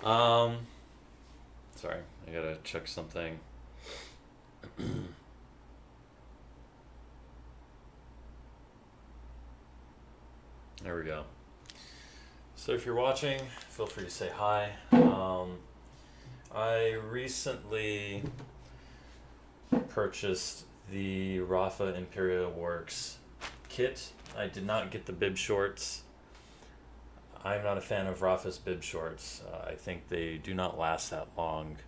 Um, Sorry, I gotta check something. There we go. So if you're watching, feel free to say hi. I recently purchased the Rapha Imperial Works kit. I did not get the bib shorts. I'm not a fan of Rapha's bib shorts. I think they do not last that long.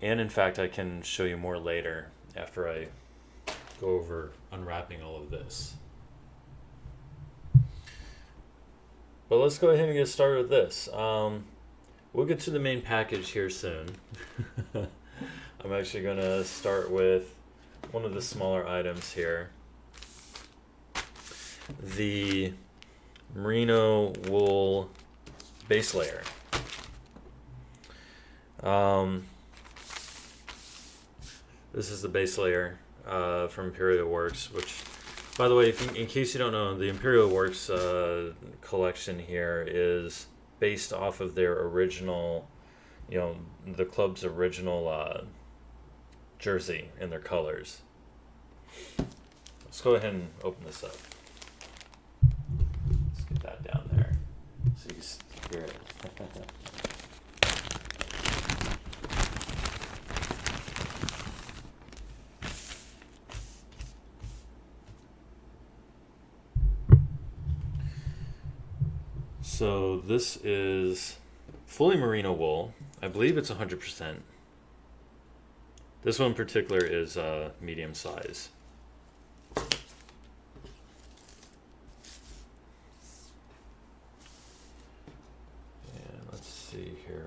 And in fact, I can show you more later after I go over unwrapping all of this. But let's go ahead and get started with this. We'll get to the main package here soon. I'm actually going to start with one of the smaller items here. The merino wool base layer. This is the base layer from Imperial Works, which, by the way, in case you don't know, the Imperial Works collection here is based off of their original, the club's original jersey and their colors. Let's go ahead and open this up. Let's get that down there so you can hear it. So this is fully merino wool. I believe it's 100%. This one in particular is medium size. And let's see here.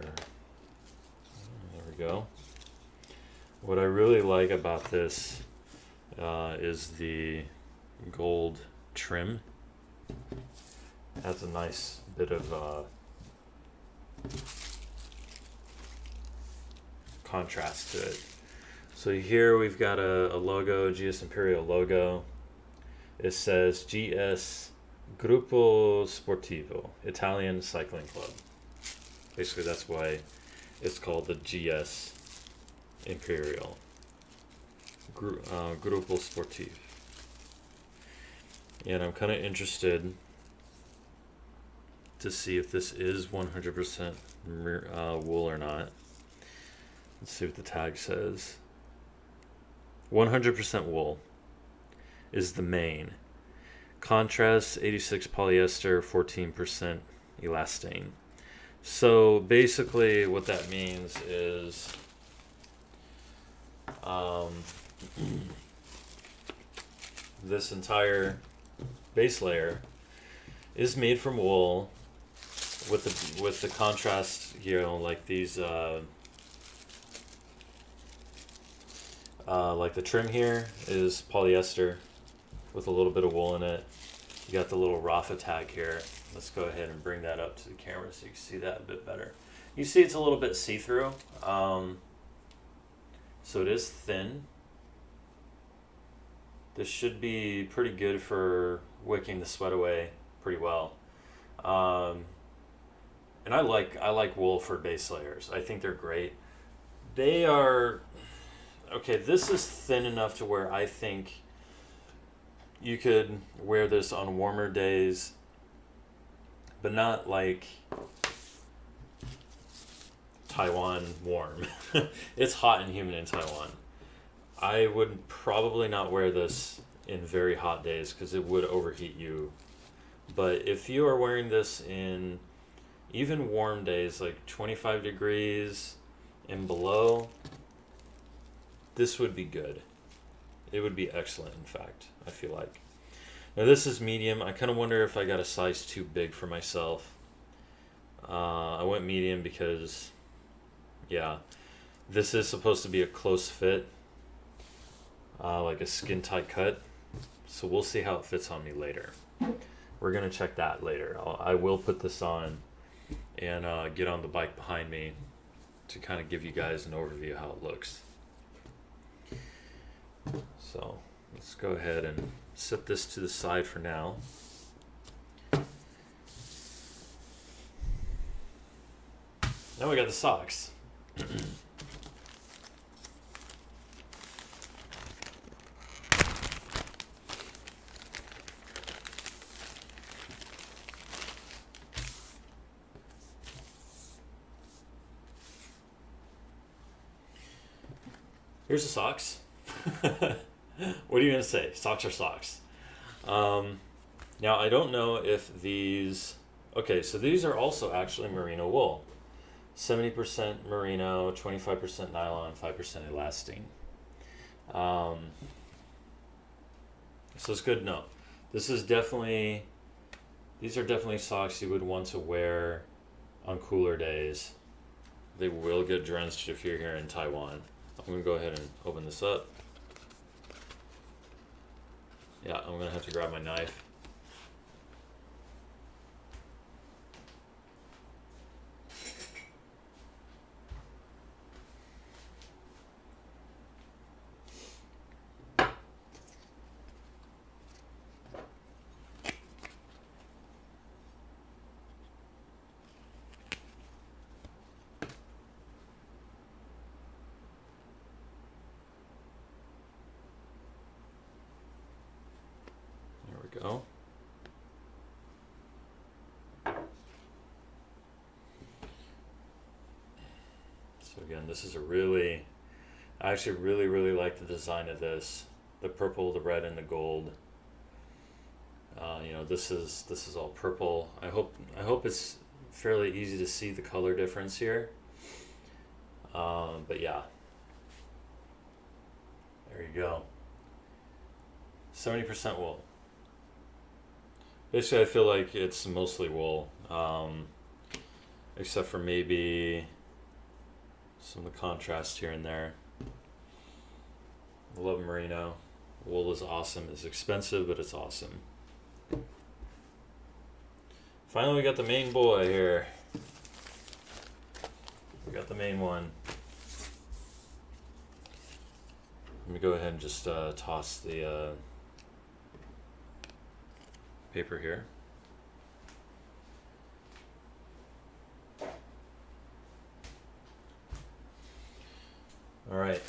There we go. What I really like about this is the gold trim. Adds a nice bit of contrast to it. So here we've got a logo, GS Imperial logo. It says GS Gruppo Sportivo, Italian Cycling Club. Basically that's why it's called the GS Imperial. Gruppo Sportivo. And I'm kind of interested to see if this is 100% wool or not. Let's see what the tag says. 100% wool is the main. Contrast 86 polyester, 14% elastane. So basically what that means is this entire base layer is made from wool with the contrast, like these like the trim here is polyester with a little bit of wool in it. You got the little Rapha tag here. Let's go ahead and bring that up to the camera so you can see that a bit better. You see it's a little bit see-through, so it is thin. This should be pretty good for wicking the sweat away pretty well. And I like wool for base layers. I think they're great. They are okay. This is thin enough to where I think you could wear this on warmer days, but not like Taiwan warm. It's hot and humid in Taiwan. I would probably not wear this in very hot days because it would overheat you. But if you are wearing this in even warm days, like 25 degrees and below, this would be good. It would be excellent, in fact, I feel like. Now this is medium. I kind of wonder if I got a size too big for myself. I went medium because, yeah, this is supposed to be a close fit, like a skin tight cut. So we'll see how it fits on me later. We're going to check that later. I will put this on and get on the bike behind me to kind of give you guys an overview of how it looks. So let's go ahead and set this to the side for now. Now we got the socks. Here's the socks. What are you going to say? Socks are socks. Now, I don't know if these... Okay, so these are also actually merino wool. 70% merino, 25% nylon, 5% elastane. So it's good to know. These are definitely socks you would want to wear on cooler days. They will get drenched if you're here in Taiwan. I'm going to go ahead and open this up. Yeah, I'm going to have to grab my knife. Go. So again, this is I actually really like the design of this. The purple, the red, and the gold. This is all purple. I hope it's fairly easy to see the color difference here. But yeah. There you go. 70% wool. Basically, I feel like it's mostly wool, except for maybe some of the contrast here and there. I love merino. Wool is awesome. It's expensive, but it's awesome. Finally, we got the main boy here. We got the main one. Let me go ahead and just toss the... paper here. All right.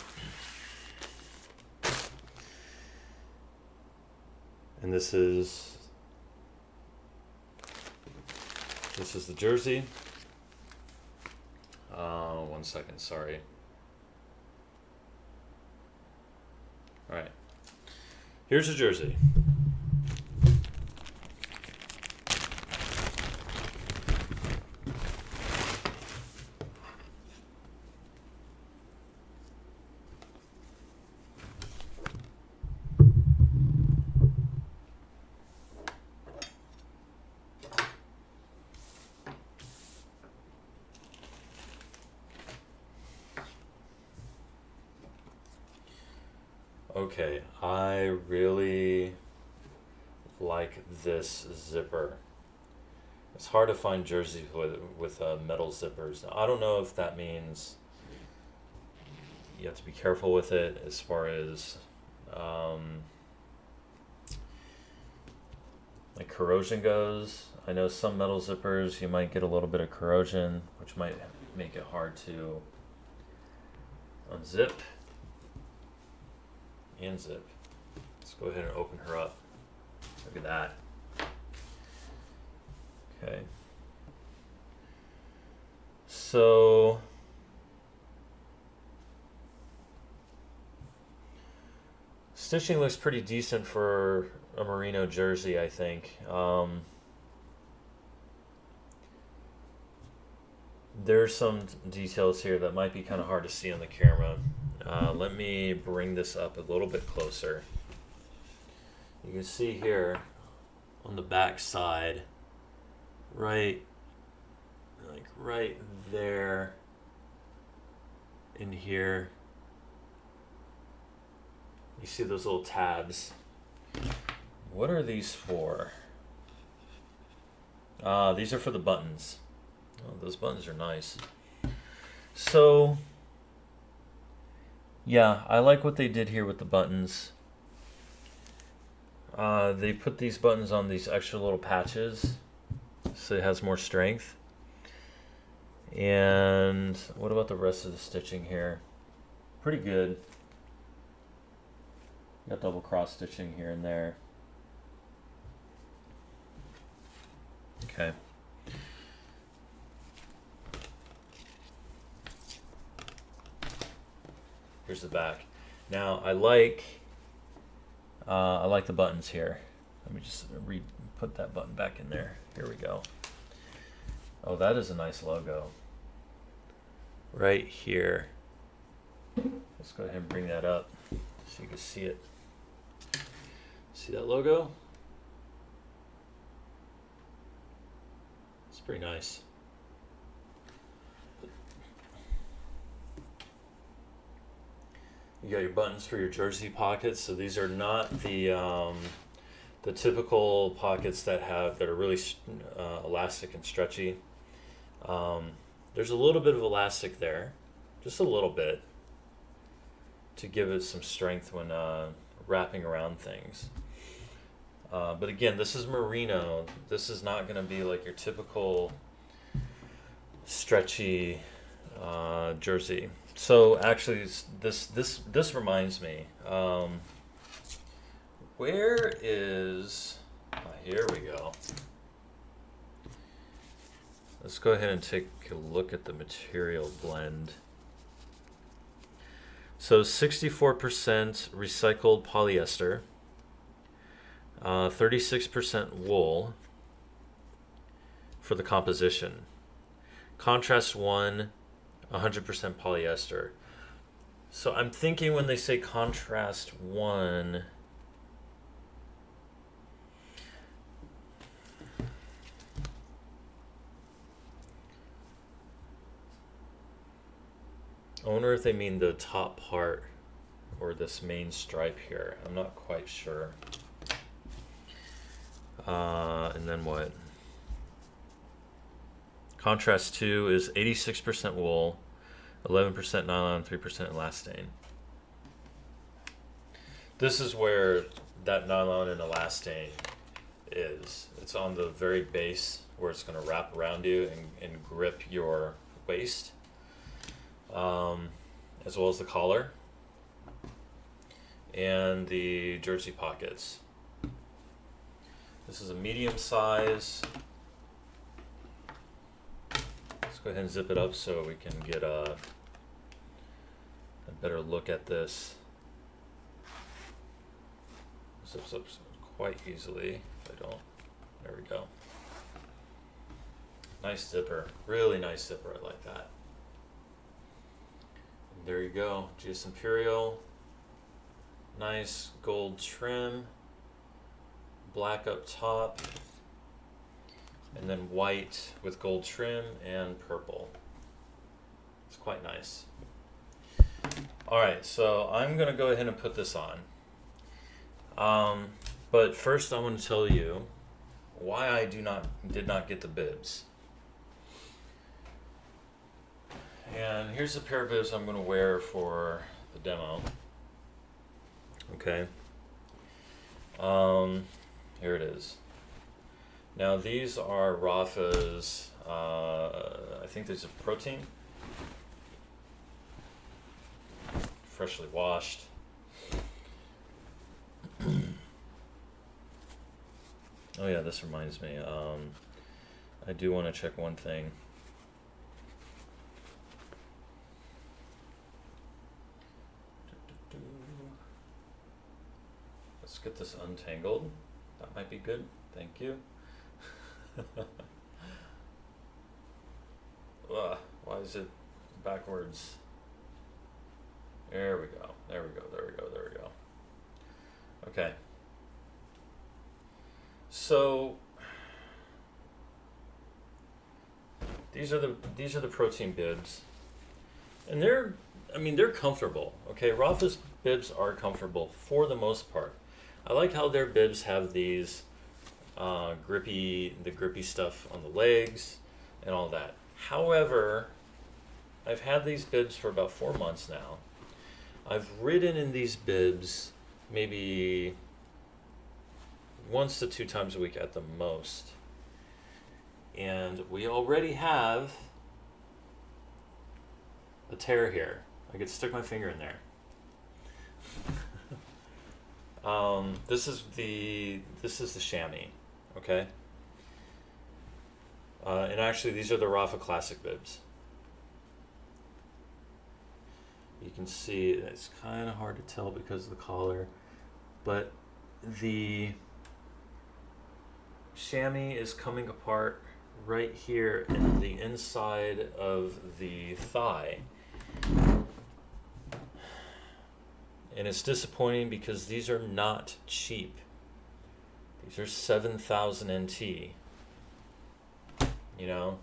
And this is the jersey. 1 second, sorry. All right. Here's the jersey. Okay, I really like this zipper. It's hard to find jerseys with metal zippers. Now, I don't know if that means you have to be careful with it as far as like corrosion goes. I know some metal zippers you might get a little bit of corrosion, which might make it hard to unzip and zip. Let's go ahead and open her up. Look at that. Okay. So stitching looks pretty decent for a merino jersey, I think. There's some details here that might be kind of hard to see on the camera. Let me bring this up a little bit closer. You can see here on the back side, right there in here, you see those little tabs. What are these for? These are for the buttons. Oh, those buttons are nice. So yeah, I like what they did here with the buttons. They put these buttons on these extra little patches so it has more strength. And what about the rest of the stitching here? Pretty good. Got double cross stitching here and there. Okay. Here's the back. Now I like the buttons here. Let me just put that button back in there. Here we go. Oh, that is a nice logo. Right here. Let's go ahead and bring that up so you can see it. See that logo? It's pretty nice. You got your buttons for your jersey pockets. So these are not the typical pockets that are really elastic and stretchy. There's a little bit of elastic there, just a little bit, to give it some strength when wrapping around things. But again, this is merino. This is not going to be like your typical stretchy jersey. So actually, this reminds me. Where is? Here we go. Let's go ahead and take a look at the material blend. So 64% recycled polyester, 36% wool for the composition. Contrast 1, 100% polyester. So I'm thinking when they say contrast 1, I wonder if they mean the top part or this main stripe here. I'm not quite sure. And then what? Contrast 2 is 86% wool, 11% nylon, 3% elastane. This is where that nylon and elastane is. It's on the very base where it's going to wrap around you and grip your waist, as well as the collar and the jersey pockets. This is a medium size. Let's go ahead and zip it up so we can get a better look at this. Zips up quite easily if I don't. There we go. Nice zipper, really nice zipper. I like that. And there you go, GS Imperial. Nice gold trim, black up top, and then white with gold trim and purple. It's quite nice. All right, so I'm gonna go ahead and put this on. But first I want to tell you why I did not get the bibs. And here's a pair of bibs I'm going to wear for the demo. Okay. Here it is. Now these are Rapha's, I think these are protein. Freshly washed. Oh yeah, this reminds me. I do want to check one thing. Let's get this untangled. That might be good. Thank you. Why is it backwards? There we go. There we go. There we go. There we go. Okay. So these are the protein bibs, and they're comfortable. Okay, Rapha's bibs are comfortable for the most part. I like how their bibs have these grippy stuff on the legs and all that. However, I've had these bibs for about 4 months now. I've ridden in these bibs maybe 1 to 2 times a week at the most. And we already have a tear here. I could stick my finger in there. This is the chamois, okay? And actually, these are the Rapha Classic bibs. You can see it's kind of hard to tell because of the collar, but the chamois is coming apart right here in the inside of the thigh. And it's disappointing because these are not cheap. These are 7,000 NT, you know,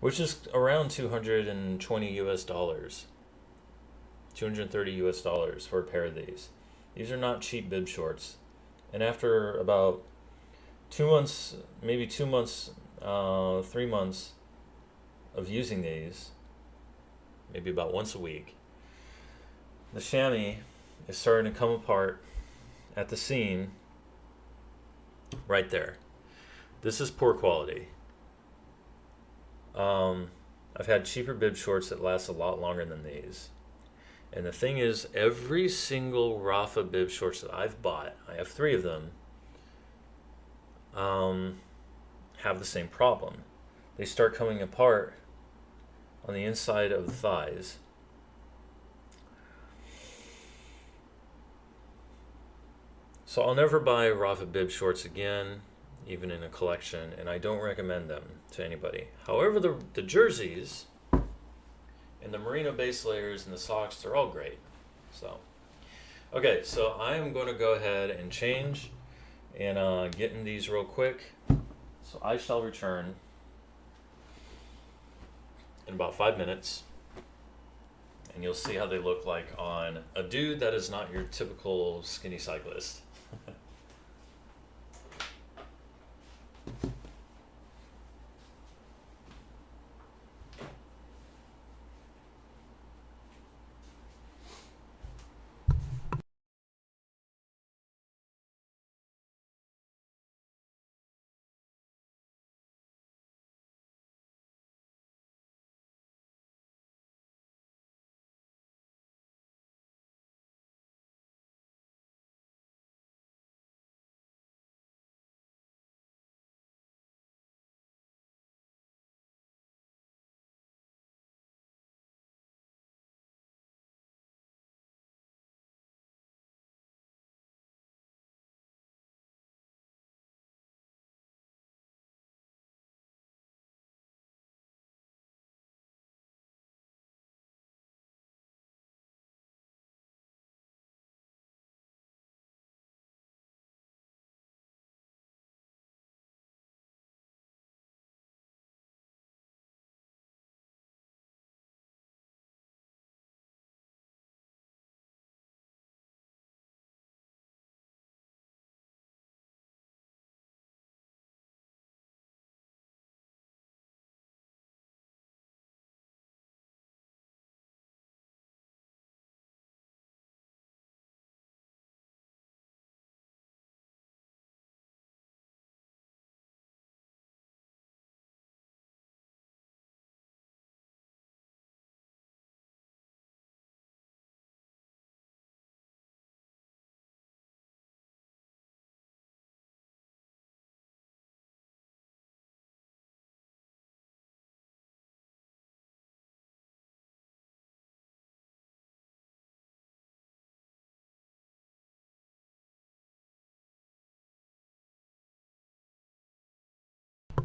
which is around 220 US dollars, 230 US dollars for a pair of these. These are not cheap bib shorts. And after about 2 months, maybe 2 months, 3 months of using these, maybe about once a week, the chamois is starting to come apart at the seam right there. This is poor quality. I've had cheaper bib shorts that last a lot longer than these. And the thing is, every single Rapha bib shorts that I've bought, I have 3 of them, have the same problem. They start coming apart on the inside of the thighs. So I'll never buy Rapha bib shorts again, even in a collection, and I don't recommend them to anybody. However, the jerseys and the merino base layers and the socks, they're all great. So, okay, so I am going to go ahead and change and get in these real quick. So I shall return in about 5 minutes, and you'll see how they look like on a dude that is not your typical skinny cyclist.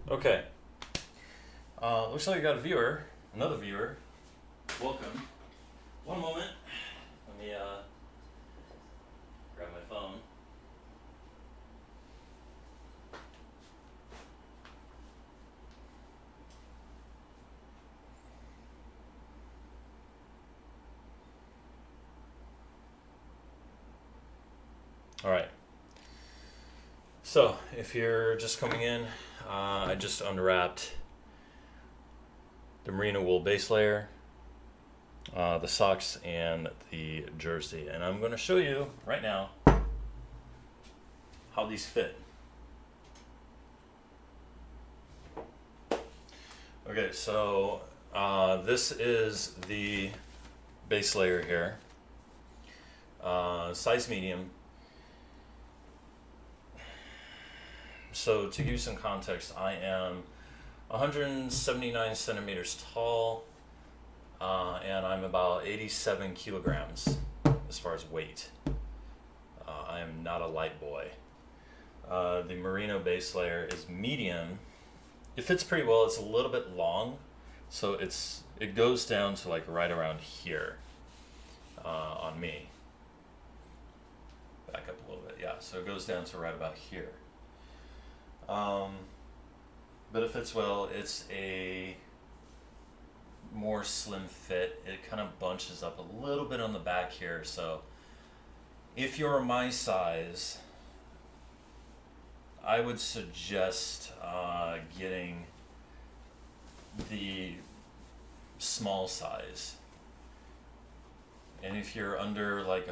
Okay. Looks like I got a viewer, another viewer. Welcome. One moment. Let me grab my phone. All right. So, if you're just coming in, I just unwrapped the merino wool base layer, the socks, and the jersey. And I'm going to show you right now how these fit. Okay, so This is the base layer here. Size medium. So to give you some context, I am 179 centimeters tall, and I'm about 87 kilograms as far as weight. I am not a light boy. The merino base layer is medium. It fits pretty well. It's a little bit long, so it goes down to like right around here on me. Back up a little bit, yeah. So it goes down to right about here. But it fits well. It's a more slim fit. It kind of bunches up a little bit on the back here. So if you're my size, I would suggest getting the small size. And if you're under like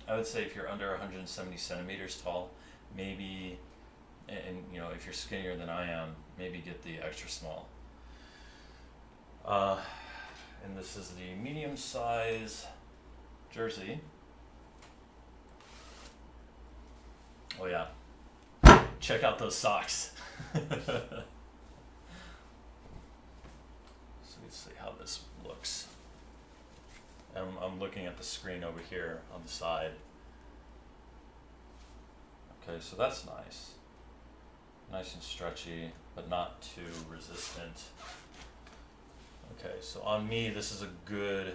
I would say if you're under 170 centimeters tall, maybe, and you know, if you're skinnier than I am, maybe get the extra small. And this is the medium size jersey. Oh yeah, check out those socks. So let's see how this looks. I'm looking at the screen over here on the side. Okay, so that's nice. Nice and stretchy, but not too resistant. Okay, so on me, this is a good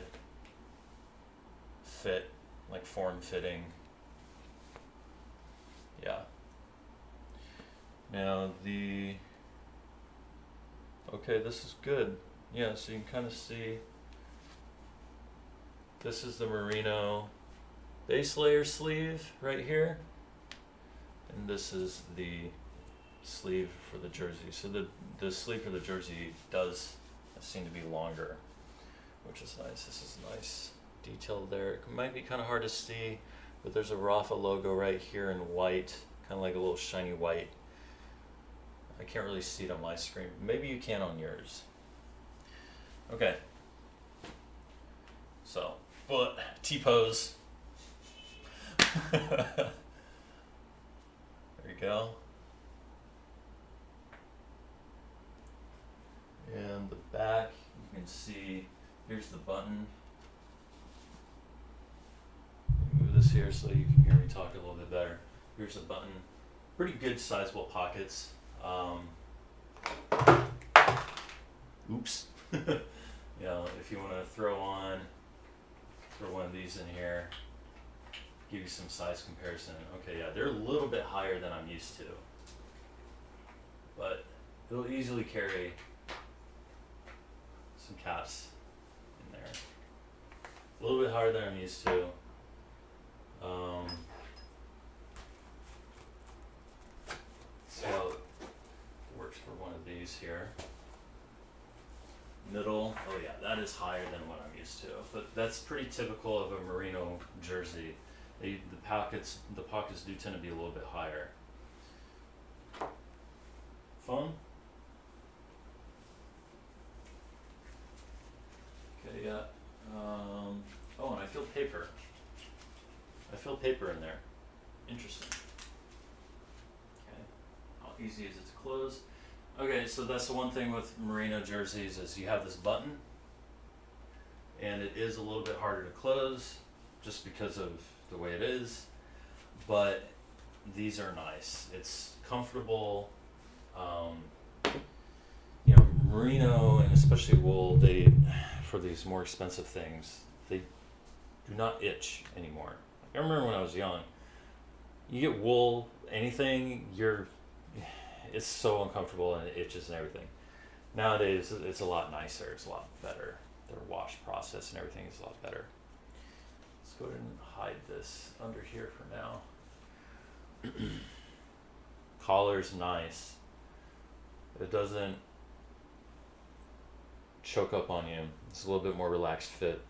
fit, like form fitting. Yeah. Now okay, this is good. Yeah, so you can kind of see, this is the merino base layer sleeve right here. And this is the sleeve for the jersey. So the sleeve for the jersey does seem to be longer, which is nice. This is nice detail there. It might be kind of hard to see, but there's a Rapha logo right here in white, kind of like a little shiny white. I can't really see it on my screen. Maybe you can on yours. Okay. So, foot, T-pose. There you go. And the back, you can see, here's the button. Move this here so you can hear me talk a little bit better. Here's the button. Pretty good sizable pockets. Oops. You know, if you want to throw one of these in here, give you some size comparison. Okay, yeah, they're a little bit higher than I'm used to, but it'll easily carry some caps in there. A little bit higher than I'm used to. So it works for one of these here. Middle, oh yeah, that is higher than what I'm used to, but that's pretty typical of a merino jersey. The pockets do tend to be a little bit higher. Phone. Okay, yeah. Oh, and I feel paper. I feel paper in there. Interesting. Okay. How easy is it to close? Okay, so that's the one thing with merino jerseys is you have this button, and it is a little bit harder to close just because of the way it is, but these are nice. It's comfortable. You know, merino and especially wool, for these more expensive things, they do not itch anymore. I remember when I was young, you get wool, anything, it's so uncomfortable and it itches and everything. Nowadays, it's a lot nicer. It's a lot better. Their wash process and everything is a lot better. Let's go ahead and hide this under here for now. Collar's nice. It doesn't choke up on you. It's a little bit more relaxed fit.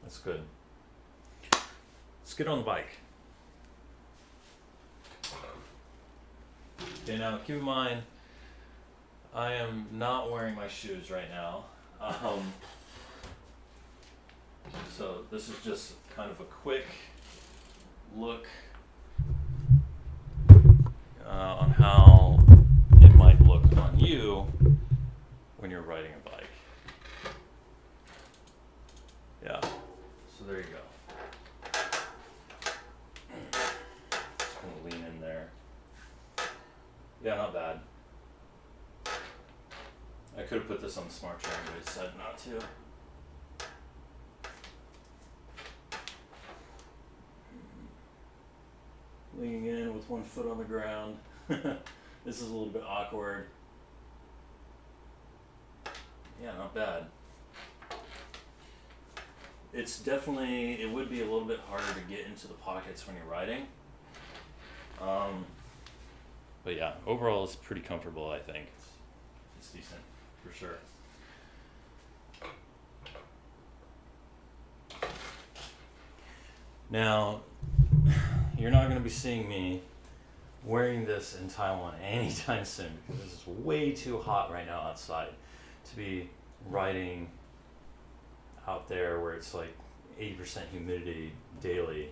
That's good. Let's get on the bike. Okay, now keep in mind, I am not wearing my shoes right now. So this is just kind of a quick look on how it might look on you when you're riding a bike. Yeah, so there you go. Just gonna lean in there. Yeah, not bad. I could have put this on the smart trainer, but I decided not to. Leaning in with one foot on the ground. This is a little bit awkward. Yeah, not bad. It's definitely, it would be a little bit harder to get into the pockets when you're riding. But yeah, overall it's pretty comfortable, I think. It's decent, for sure. Now, you're not going to be seeing me wearing this in Taiwan anytime soon because this is way too hot right now outside to be riding out there where it's like 80% humidity daily,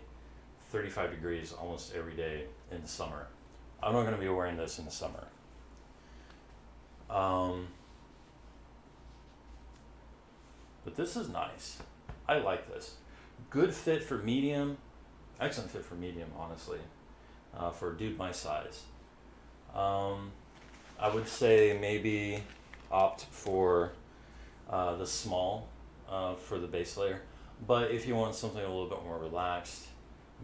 35 degrees almost every day in the summer. I'm not going to be wearing this in the summer. But this is nice. I like this. Good fit for medium. Excellent fit for medium, honestly, for a dude my size. I would say maybe opt for the small for the base layer. But if you want something a little bit more relaxed,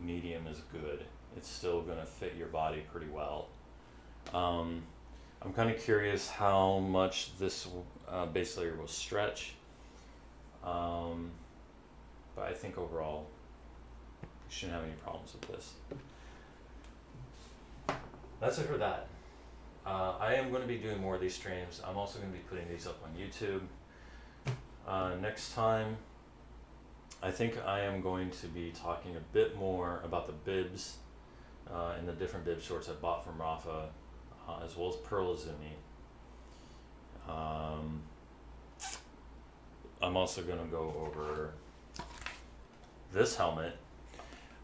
medium is good. It's still going to fit your body pretty well. I'm kind of curious how much this base layer will stretch. But I think overall, you shouldn't have any problems with this. That's it for that. I am going to be doing more of these streams. I'm also going to be putting these up on YouTube. Next time, I think I am going to be talking a bit more about the bibs and the different bib shorts I bought from Rapha, as well as Pearl Izumi. I'm also going to go over this helmet,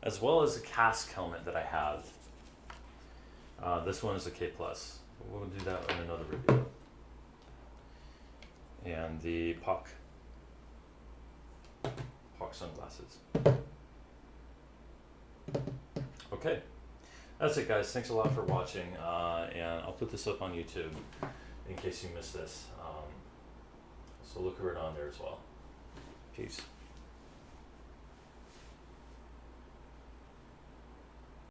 as well as the cask helmet that I have. This one is a K+. We'll do that in another review. And the POC sunglasses. Okay, that's it guys. Thanks a lot for watching, and I'll put this up on YouTube in case you missed this. So look for it on there as well. Peace.